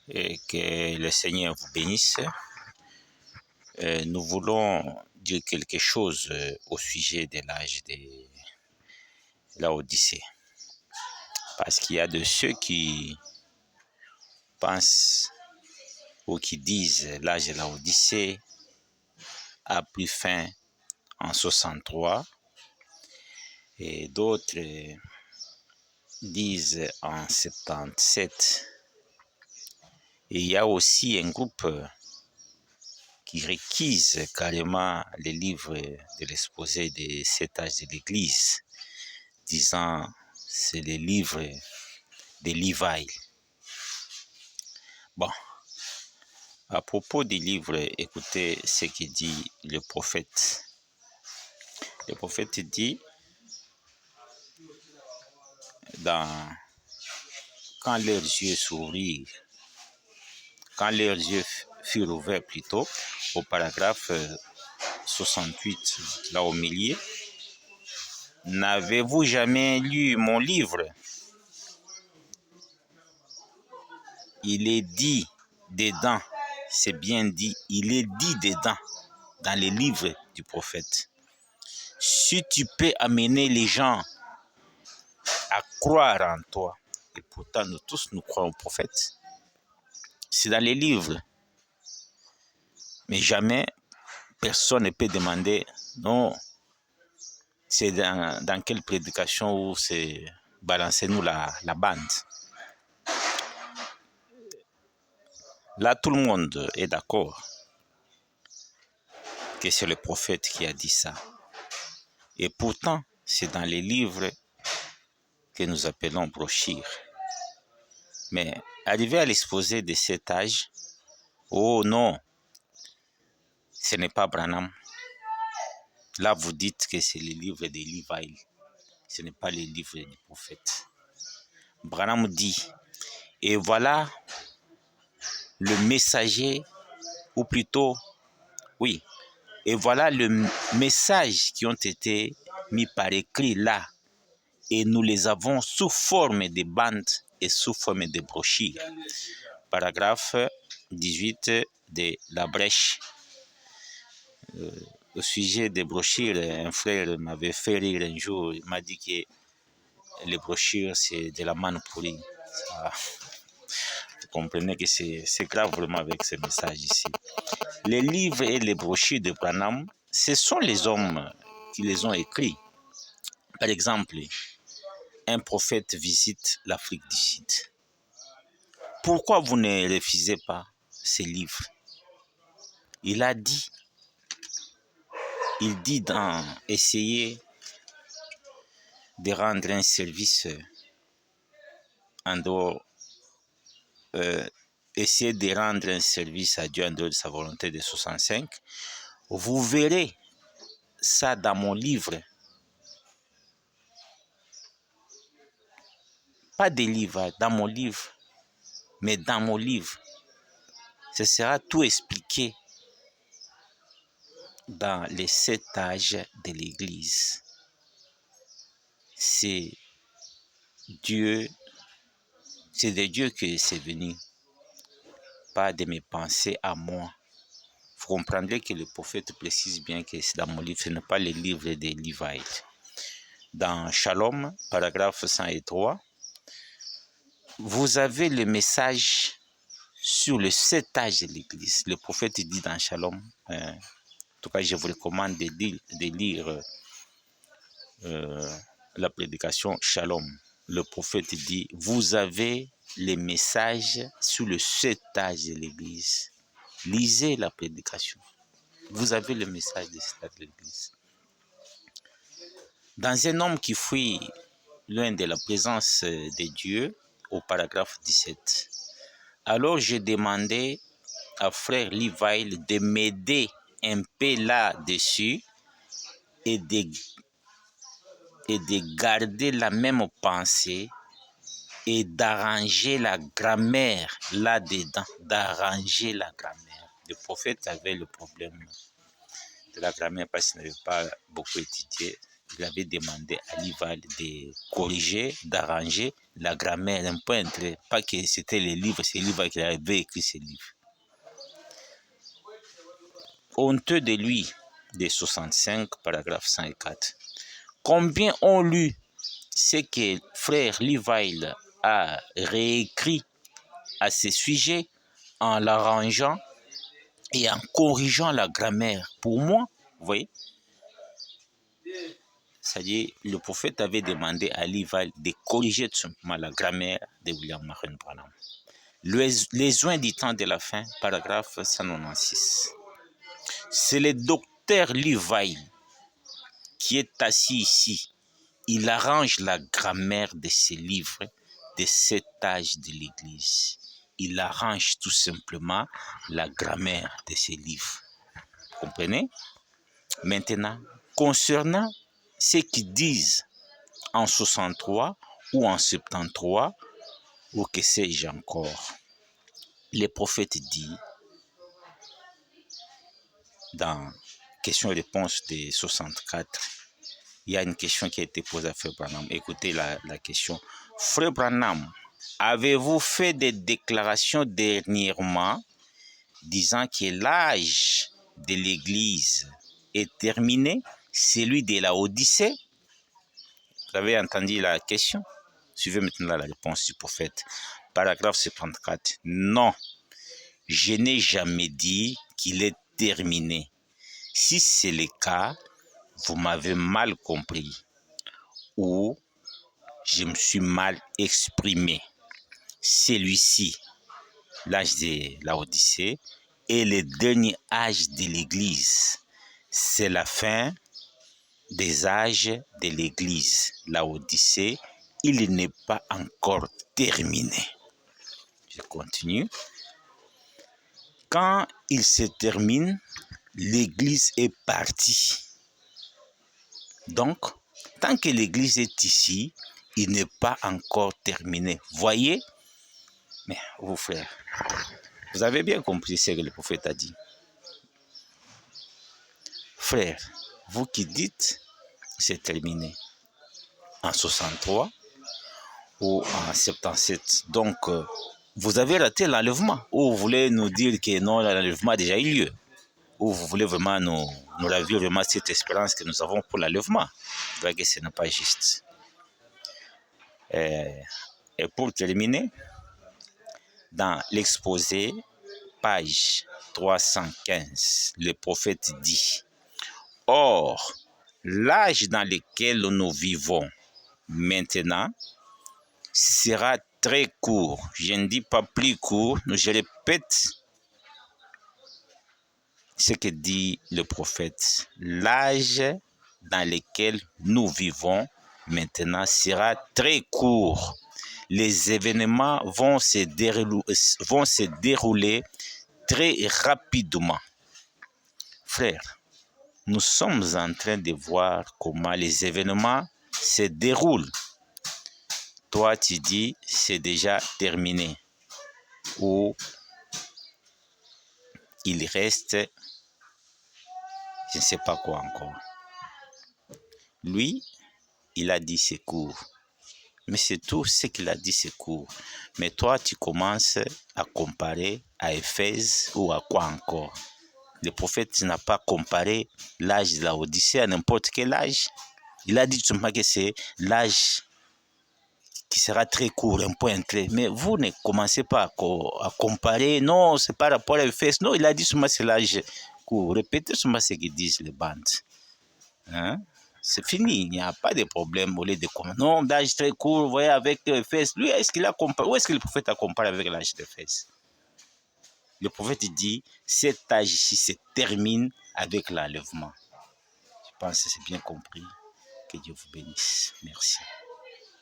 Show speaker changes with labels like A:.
A: Et que le Seigneur vous bénisse. Nous voulons dire quelque chose au sujet de l'âge de Laodicée. Parce qu'il y a de ceux qui pensent ou qui disent l'âge de Laodicée a pris fin en 63 et d'autres disent en 77. Et il y a aussi un groupe qui réquise carrément les livres de l'exposé de cet âge de l'Église, disant c'est les livres de Lévi. Bon, à propos des livres, écoutez ce que dit le prophète. Le prophète dit, quand leurs yeux s'ouvrirent, quand leurs yeux furent ouverts plutôt, au paragraphe 68, là au milieu, n'avez-vous jamais lu mon livre? Il est dit dedans, c'est bien dit, il est dit dedans, dans les livres du prophète. Si tu peux amener les gens à croire en toi, et pourtant nous tous nous croyons au prophète, c'est dans les livres. Mais jamais personne ne peut demander, non, c'est dans quelle prédication ou c'est balancez-nous la bande. Là, tout le monde est d'accord que c'est le prophète qui a dit ça. Et pourtant, c'est dans les livres que nous appelons brochures. Mais arrivé à l'exposé de cet âge, oh non, ce n'est pas Branham. Là, vous dites que c'est le livre de Lévi. Ce n'est pas le livre du prophète. Branham dit, et voilà le messager, ou plutôt, oui, et voilà le message qui ont été mis par écrit là. Et nous les avons sous forme de bandes et sous forme de brochures. Paragraphe 18 de la brèche. Au sujet des brochures, un frère m'avait fait rire un jour. Il m'a dit que les brochures, c'est de la manne pourrie. Vous comprenez que c'est grave vraiment avec ce message ici. Les livres et les brochures de Branham, ce sont les hommes qui les ont écrits. Par exemple, un prophète visite l'Afrique du Sud. Pourquoi vous ne refusez pas ces livres? Il a dit, dans essayer de rendre un service en dehors, essayer de rendre un service à Dieu en dehors de sa volonté de 65. Vous verrez ça dans mon livre. Pas des livres, dans mon livre, mais dans mon livre. Ce sera tout expliqué dans les 7 âges de l'Église. C'est Dieu, c'est de Dieu que c'est venu, pas de mes pensées à moi. Vous comprendrez que le prophète précise bien que c'est dans mon livre, ce n'est pas le livre de Lévi. Dans Shalom, paragraphe 103, vous avez le message sur le 7 âges de l'Église. Le prophète dit dans Shalom, en tout cas je vous recommande de lire la prédication Shalom. Le prophète dit, vous avez les messages sur le 7 âge de l'Église. Lisez la prédication. Vous avez le message de cet âge de l'Église. Dans un homme qui fuit loin de la présence de Dieu, au paragraphe 17, alors j'ai demandé à frère Lévi de m'aider un peu là-dessus et de garder la même pensée et d'arranger la grammaire là-dedans, d'arranger la grammaire. Le prophète avait le problème de la grammaire parce qu'il n'avait pas beaucoup étudié. Il avait demandé à Lévi de corriger, d'arranger la grammaire, un point très, pas que c'était les livres, c'est les livres qu'il avait écrit ces livres. Honteux de lui, des 65, paragraphe 104. Combien ont lu ce que frère Livile a réécrit à ce sujet en l'arrangeant et en corrigeant la grammaire. Pour moi, vous voyez, c'est-à-dire le prophète avait demandé à Livile de corriger tout simplement la grammaire de William Marion Branham. Les joints du temps de la fin, paragraphe 196. C'est le docteur Livile qui est assis ici. Il arrange la grammaire de ses livres de cet âge de l'Église. Il arrange tout simplement la grammaire de ses livres. Vous comprenez? Maintenant, concernant ce qu'ils disent en 63 ou en 73, ou que sais-je encore, le prophète dit, dans question-réponse de 64, il y a une question qui a été posée à Frère Branham. Écoutez la question. Frère Branham, avez-vous fait des déclarations dernièrement disant que l'âge de l'Église est terminé, celui de la Odyssée? Vous avez entendu la question? Suivez maintenant la réponse du prophète. Paragraphe 74. Non, je n'ai jamais dit qu'il est terminé. Si c'est le cas, vous m'avez mal compris ou je me suis mal exprimé. Celui-ci, l'âge de la Odyssée, est le dernier âge de l'Église. C'est la fin des âges de l'Église. La Odyssée, il n'est pas encore terminé. Je continue. Quand il se termine, l'Église est partie. Donc, tant que l'Église est ici, il n'est pas encore terminé. Voyez? Mais vous frères, vous avez bien compris ce que le prophète a dit. Frères, vous qui dites c'est terminé en 63 ou en 77, donc vous avez raté l'enlèvement, ou vous voulez nous dire que non, l'enlèvement a déjà eu lieu, ou vous voulez vraiment nous ravir vraiment cette espérance que nous avons pour l'enlèvement. Vous voyez que ce n'est pas juste. Et pour terminer, dans l'exposé, page 315, le prophète dit: or, l'âge dans lequel nous vivons maintenant sera très court. Je ne dis pas plus court, je répète ce que dit le prophète. L'âge dans lequel nous vivons maintenant sera très court. Les événements vont se dérouler très rapidement. Frères, nous sommes en train de voir comment les événements se déroulent. Toi, tu dis, c'est déjà terminé. Ou il reste, je ne sais pas quoi encore. Lui, il a dit c'est court. Mais c'est tout ce qu'il a dit, c'est court. Mais toi, tu commences à comparer à Éphèse ou à quoi encore? Le prophète n'a pas comparé l'âge de la Odyssée à n'importe quel âge. Il a dit tout simplement que c'est l'âge qui sera très court, un point clé. Mais vous ne commencez pas à comparer. Non, c'est pas rapport à Éphèse. Non, il a dit seulement c'est l'âge court. Répétez seulement ce qu'ils disent les bandes. Hein? C'est fini, il n'y a pas de problème au lieu de comment. Non, d'âge très court, vous voyez, avec Éphèse. Lui, est-ce qu'il a comparé? Où est-ce que le prophète a comparé avec l'âge d'Éphèse? Le prophète dit, cet âge ici se termine avec l'enlèvement. Je pense que c'est bien compris. Que Dieu vous bénisse. Merci.